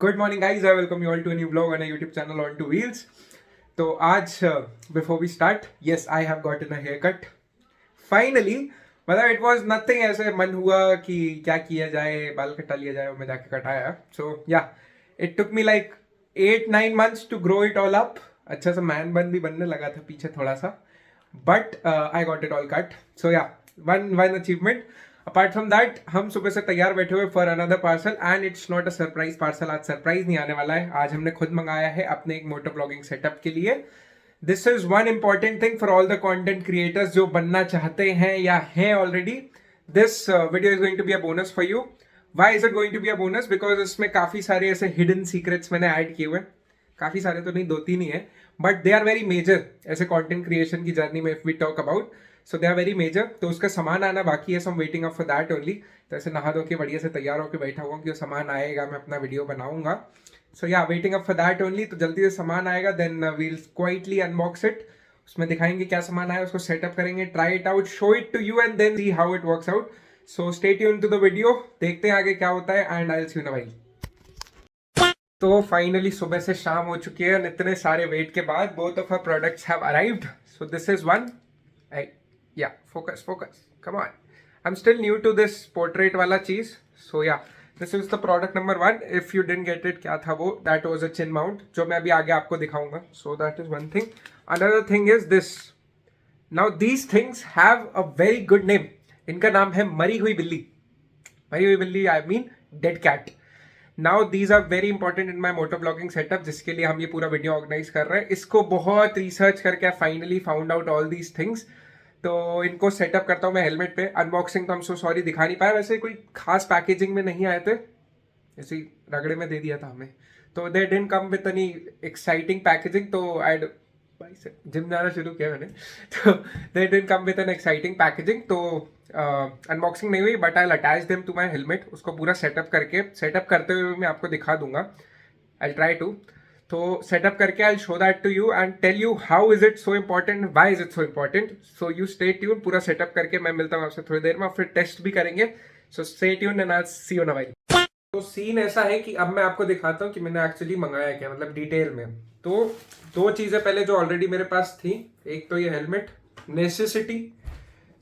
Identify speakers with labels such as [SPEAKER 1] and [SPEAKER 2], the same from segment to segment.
[SPEAKER 1] Good morning guys, I welcome you all to new blog on YouTube channel on two wheels. तो आज before we start, yes I have gotten a hair cut finally. मतलब it was nothing, ऐसे मन हुआ कि क्या किया जाए, बाल कटा लिया जाए और मैं जाके कटाया। So yeah it took me like 8-9 months to grow it all up. अच्छा सा मैन बन भी बनने लगा था पीछे थोड़ा सा, but I got it all cut. So yeah one one achievement. Apart from that हम सुबह से तैयार बैठे हुए for another parcel and it's not a surprise parcel. आज सरप्राइज नहीं आने वाला है, आज हमने खुद मंगाया है अपने एक मोटर ब्लॉगिंग सेटअप के लिए। This is one important thing for all the content creators जो बनना चाहते हैं या हैं already. This video is going to be a bonus for you. Why is it going to be a bonus? Because इसमें काफी सारे ऐसे हिडन सीक्रेट्स मैंने ऐड किए हुए हैं। काफी सारे तो नहीं, 2-3 ही है, but they are very major ऐसे कंटेंट क्रिएशन की जर्नी में if we talk about. So they are very major. तो उसका सामान आना बाकी है, सो हम waiting up for that only. तो ऐसे नहा धो के बढ़िया से तैयार होकर बैठा हुआ कि वो सामान आएगा, मैं अपना वीडियो बनाऊंगा। So yeah waiting up for that only. तो जल्दी से सामान आएगा, then we'll quietly unbox it. उसमें दिखाएंगे क्या सामान आया, उसको सेटअप करेंगे, try it out, show it to you and then see how it works out. So stay tune to the video, देखते हैं आगे क्या होता है and I will see you in a while. तो फाइनली सुबह से शाम हो चुकी है, इतने सारे वेट के बाद both of our products have arrived. So this is one, yeah, focus, come on, I'm still new to this portrait वाला चीज। So yeah, this is the product number 1. If you didn't get it, क्या था वो? That was a chin mount जो मैं अभी आगे आपको दिखाऊंगा। So that is one thing. Another thing is this. Now these things have a very good name. इनका नाम है मरी हुई बिल्ली। मरी हुई बिल्ली, I mean dead cat. Now these are very important in my motor blogging setup, जिसके लिए हम ये पूरा वीडियो ऑर्गेनाइज कर रहे हैं। इसको बहुत रिसर्च करके finally found out all these things. तो इनको सेटअप करता हूँ मैं हेलमेट पे। अनबॉक्सिंग तो हम सो सॉरी दिखा नहीं पाया, वैसे कोई खास पैकेजिंग में नहीं आए थे, ऐसे ही रगड़े में दे दिया था हमें। तो they didn't come with any exciting packaging. तो आई भाई से जिम जाना शुरू किया मैंने, तो they didn't come with an exciting packaging. तो अनबॉक्सिंग नहीं हुई, but I attach them to my helmet. उसको पूरा सेटअप करके, सेटअप करते हुए मैं आपको दिखा दूंगा। I try to. तो सेटअप करके I show that to you and tell you how is it so important, why is it so important. So you stay tune. पूरा सेटअप करके मैं मिलता हूँ आपसे थोड़ी देर में, फिर टेस्ट भी करेंगे। So stay tune and I see you in a while. तो सीन ऐसा है कि अब मैं आपको दिखाता हूँ कि मैंने एक्चुअली मंगाया क्या, मतलब डिटेल में। तो दो चीजें पहले जो ऑलरेडी मेरे पास थी, एक तो ये helmet necessity,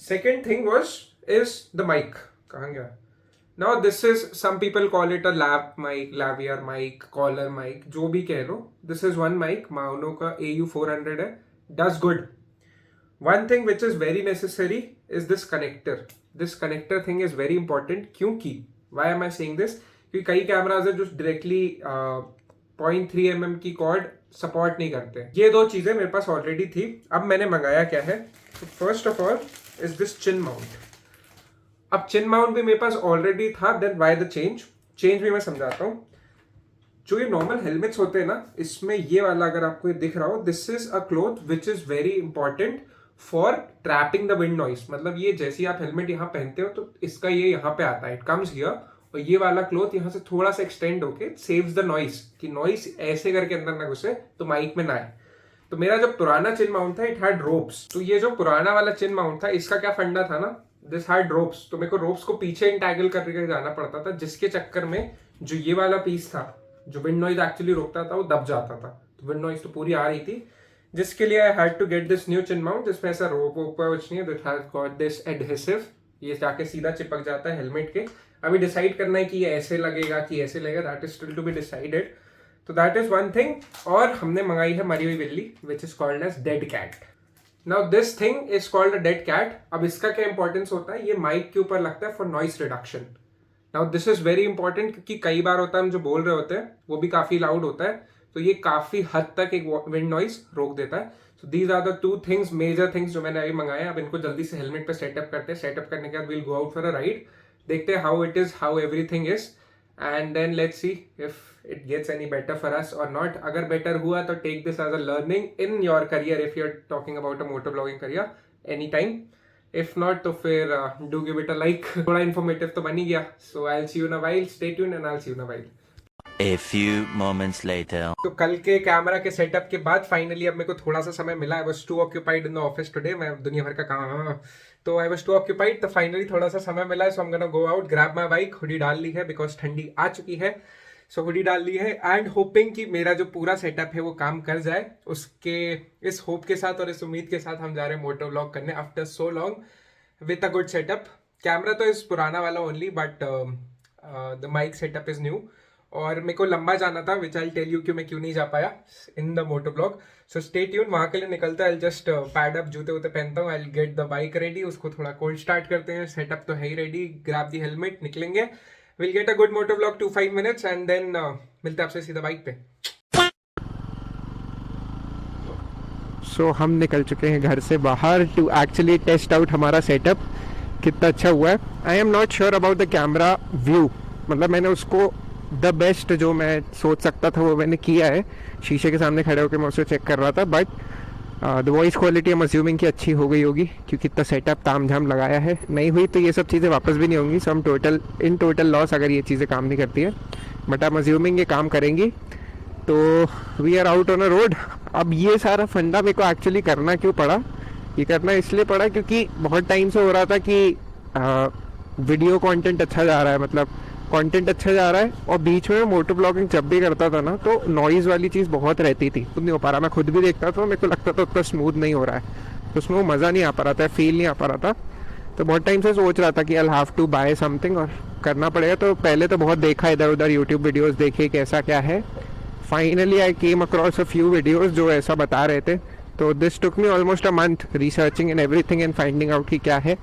[SPEAKER 1] second thing was is the mic. कहाँ गया? Now this is, some people call it a lav mic, lavalier mic, collar mic, जो भी कह लो। This is one mic, Maono का AU400 है, does good. One thing which is very necessary is this connector. This connector thing is very important. क्योंकि why am I saying this? क्योंकि कई cameras है जो डायरेक्टली 0.3 mm की cord support नहीं करते। ये दो चीजें मेरे पास ऑलरेडी थी। अब मैंने मंगाया क्या है? तो first of all is this chin mount. अब चिन माउंट भी मेरे पास ऑलरेडी था, देन व्हाई द चेंज भी मैं समझाता हूँ। जो ये नॉर्मल हेलमेट्स होते हैं ना, इसमें ये वाला अगर आपको ये दिख रहा हो, this is a cloth which is very important for trapping the wind noise. मतलब ये जैसे ही आप हेलमेट यहाँ पहनते हो तो इसका ये यहाँ पे आता है, इट कम्स हियर, और ये वाला क्लॉथ यहाँ से थोड़ा सा एक्सटेंड होके सेव्स द नॉइस, कि नॉइस ऐसे करके अंदर ना घुसे तो माइक में ना आए। तो मेरा जो पुराना चिन माउंट था, इट हैड रोप्स। तो ये जो पुराना वाला चिन माउंट था, इसका क्या फंडा था ना, दिस हैड रोप्स। तो मेरे को रोप्स को पीछे इंटैगल करके जाना पड़ता था, जिसके चक्कर में जो ये वाला पीस था, जो विंड नॉइज एक्चुअली रोकता था, वो दब जाता था। तो विंड नॉइज तो पूरी आ रही थी, जिसके लिए I had to get this new chin mount, जिसमें ऐसा रोप कुछ नहीं है। This has got this adhesive, ये जाके सीधा चिपक जाता है हेलमेट के। अभी डिसाइड करना है कि ये ऐसे लगेगा कि ऐसे लगेगा, that is still to be decided. तो दैट इज वन थिंग। और हमने मंगाई है मरी हुई बिल्ली, which is called as dead cat. Now this thing is called a dead cat. अब इसका क्या इंपॉर्टेंस होता है? ये माइक के ऊपर लगता है for noise reduction. Now this is very important, क्योंकि कई बार होता है हम जो बोल रहे होते हैं वो भी काफी लाउड होता है, तो ये काफी हद तक एक विंड नॉइस रोक देता है। So these are the two things, major things जो मैंने अभी मंगाया। अब इनको जल्दी से हेलमेट पे सेटअप करते हैं। सेटअप करने के बाद will go out for a ride, देखते हैं how it is, how everything is, and then let's see if it gets any better for us और नॉट। अगर बेटर हुआ तो take this as a learning in your career, if you are talking about a motor blogging career any time. If not तो फिर do give it a like. थोड़ा informative तो बन ही गया। सो आई will see you in a while, stay tuned and I will see you in a while.
[SPEAKER 2] A few moments later.
[SPEAKER 1] तो कल के कैमरा के सेटअप के बाद फाइनली अब मेरे को थोड़ा सा समय मिला। I was too occupied in the office today, मैं दुनिया भर का काम, तो आई वाज टू ऑक्यूपाइड। तो फाइनली थोड़ा सा समय मिला है, so I am gonna go out, grab my bike. Hoodie डाल ली है बिकॉज ठंडी आ चुकी है। सो हुडी डाल ली है एंड होपिंग कि मेरा जो पूरा सेटअप है वो काम कर जाए, उसके इस होप के साथ और इस उम्मीद के साथ हम जा रहे हैं मोटो व्लॉग करने after so long with a good setup. Camera तो इस पुराना वाला only, but the mic setup is new. और मेरे को लंबा जाना था, विच आई टेल यू कि मैं क्यों नहीं जा पाया in the moto blog. So stay tune, वहाँ के लिए निकलता है. आई जस्ट पैड अप, जूते वूते पहनता हूँ. I get the bike ready, उसको थोड़ा कोल्ड स्टार्ट करते हैं. सेटअप तो है ही रेडी. ग्रैब दी हेलमेट, निकलेंगे. Will get a good moto blog 2-5 minutes and then मिलते हैं आपसे सीधा बाइक पे. सो हम निकल चुके हैं घर से बाहर टू एक्चुअली टेस्ट आउट हमारा सेटअप कितना अच्छा हुआ है. I am not sure about the camera view, मतलब मैंने उसको द बेस्ट जो मैं सोच सकता था वो मैंने किया है. शीशे के सामने खड़े होकर मैं उसे चेक कर रहा था, बट द वॉइस क्वालिटी हम अज्यूमिंग की अच्छी हो गई होगी क्योंकि इतना सेटअप ताम झाम लगाया है. नहीं हुई तो ये सब चीज़ें वापस भी नहीं होंगी. सो हम टोटल लॉस अगर ये चीज़ें काम नहीं करती है, बट हम अज्यूमिंग ये काम करेंगी. तो we are out on a road. अब ये सारा फंडा मेरे को एक्चुअली करना क्यों पड़ा, ये करना इसलिए पड़ा क्योंकि बहुत टाइम से हो रहा था कि वीडियो कंटेंट अच्छा जा रहा है, मतलब कंटेंट अच्छा जा रहा है, और बीच में मोटो ब्लॉगिंग जब भी करता था ना तो नॉइज़ वाली चीज़ बहुत रहती थी, खुद नहीं हो पा रहा. मैं खुद भी देखता था, मेरे को लगता था उतना स्मूथ नहीं हो रहा है, तो उसमें वो मज़ा नहीं आ पा रहा था, फील नहीं आ पा रहा था. तो बहुत टाइम से सोच रहा था कि I have to buy something और करना पड़ेगा. तो पहले तो बहुत देखा इधर उधर यूट्यूब वीडियोज़ देखे कैसा क्या है. Finally I came across a few videos जो ऐसा बता रहे थे. तो this took me almost a month researching and everything and finding out कि क्या है.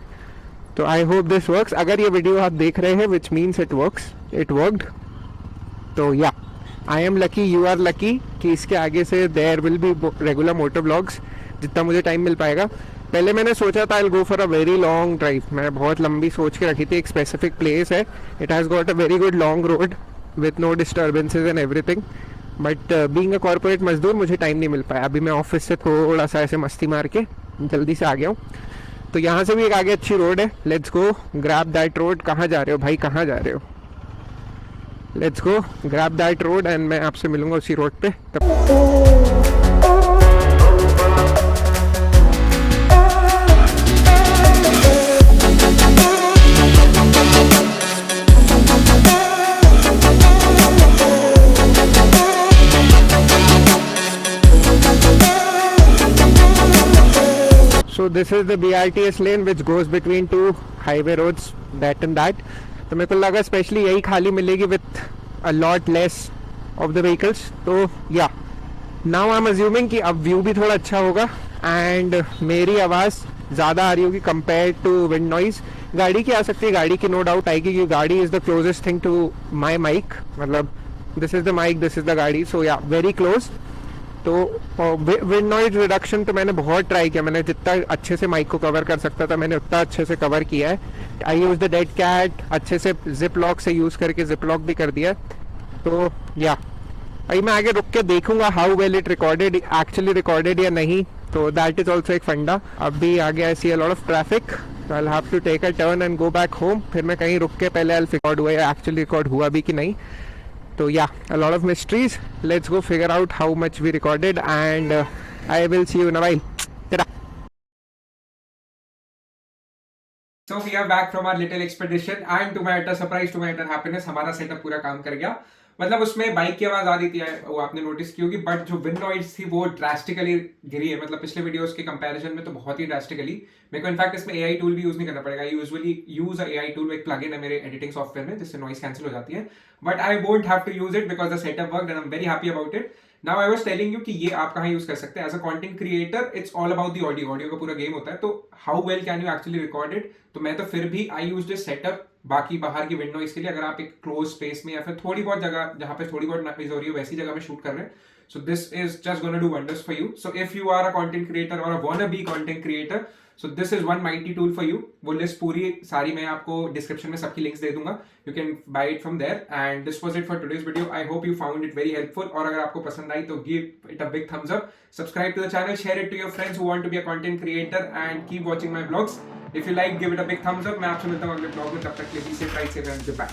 [SPEAKER 1] तो आई होप दिस वर्क्स. अगर ये वीडियो आप देख रहे हैं विच मीन्स इट वर्क्ड. तो या I am lucky, you are lucky कि इसके आगे से there will be regular moto blogs जितना मुझे टाइम मिल पाएगा. पहले मैंने सोचा था I will go for a very long drive. मैं बहुत लंबी सोच के रखी थी. एक स्पेसिफिक प्लेस है, it has got a very good long road with no disturbances and everything. But being a corporate मजदूर मुझे टाइम नहीं मिल पाया. अभी मैं ऑफिस से थोड़ा सा ऐसे मस्ती मार के जल्दी से आ गया हूँ. तो यहाँ से भी एक आगे अच्छी रोड है. Let's go grab that road. कहाँ जा रहे हो भाई, कहाँ जा रहे हो? Let's go grab that road and मैं आपसे मिलूंगा उसी रोड पे. So this is the BRTS lane which goes between two highway roads, that and that. तो मेरे को लगा स्पेशली यही खाली मिलेगी with a lot less of the vehicles. तो या नाउ आई एम अज्यूमिंग कि अब व्यू भी थोड़ा अच्छा होगा एंड मेरी आवाज़ ज़्यादा आ रही होगी कंपेयर टू विंड नॉइज. गाड़ी की आ सकती है, गाड़ी की नो डाउट आएगी क्योंकि गाड़ी is the closest thing to my mic. मतलब this is the mic, this is the गाड़ी. So yeah very close. तो विंड नॉइज रिडक्शन तो मैंने बहुत ट्राई किया. मैंने जितना अच्छे से माइक को कवर कर सकता था मैंने उतना अच्छे से कवर किया है. आई यूज़ द डेड कैट, अच्छे से जिप लॉक से यूज़ करके जिप लॉक भी कर दिया. तो या अभी मैं आगे रुक के देखूंगा how well it recorded, actually recorded या नहीं. तो दैट इज ऑल्सो एक फंडा. अभी आगे I see a lot of traffic, तो I will have to take a turn and go back home. फिर मैं कहीं रुक के पहले आई रिकॉर्ड हुआ या एक्चुअली रिकॉर्ड हुआ भी कि नहीं. So yeah, a lot of mysteries. Let's go figure out how much we recorded and I will see you in a while. Ta-da. So we are back from our little expedition and to my utter surprise, to my utter happiness, हमारा setup पूरा काम कर गया. मतलब उसमें bike की आवाज़ आ रही थी, वो आपने नोटिस की होगी, बट जो विंड नॉइज थी वो ड्रास्टिकली गिरी है. मतलब पिछले वीडियोस के कंपैरिजन में तो बहुत ही ड्रास्टिकली. मेरे को इनफैक्ट इसमें एआई टूल भी यूज़ नहीं करना पड़ेगा. I usually use AI tool, एक प्लगइन है मेरे एडिटिंग सॉफ्टवेयर में जिससे नॉइज कैंसिल हो जाती है. But I won't have to use it because the setup work and I am very happy about it. Now I was telling you कि ये आप कहाँ यूज कर सकते हैं as a content creator. It's all about the audio. Audio का पूरा game होता है. तो how well can you actually record it. तो मैं तो फिर भी आई यूज दिस सेटअप बाकी बाहर की विंड नॉइज के लिए. अगर आप एक क्लोज स्पेस में या फिर थोड़ी बहुत जगह जहाँ पे थोड़ी बहुत नॉइज हो रही है वैसी जगह में शूट कर रहे हैं, so this is just gonna do wonders for you. So if you are a content creator or a wannabe content creator, so this is one mighty tool for you. वो लिस्ट पूरी सारी मैं आपको description में सबकी links दे दूंगा. You can buy it from there. And this was it for today's video. I hope you found it very helpful. और अगर आपको पसंद आई तो give it a big thumbs up. Subscribe to the channel. Share it to your friends who want to be a content creator and keep watching my vlogs. If you like, give it a big thumbs up. मैं आपसे मिलता हूँ अगले blog में. तब तक के लिए be safe, ride safe and goodbye.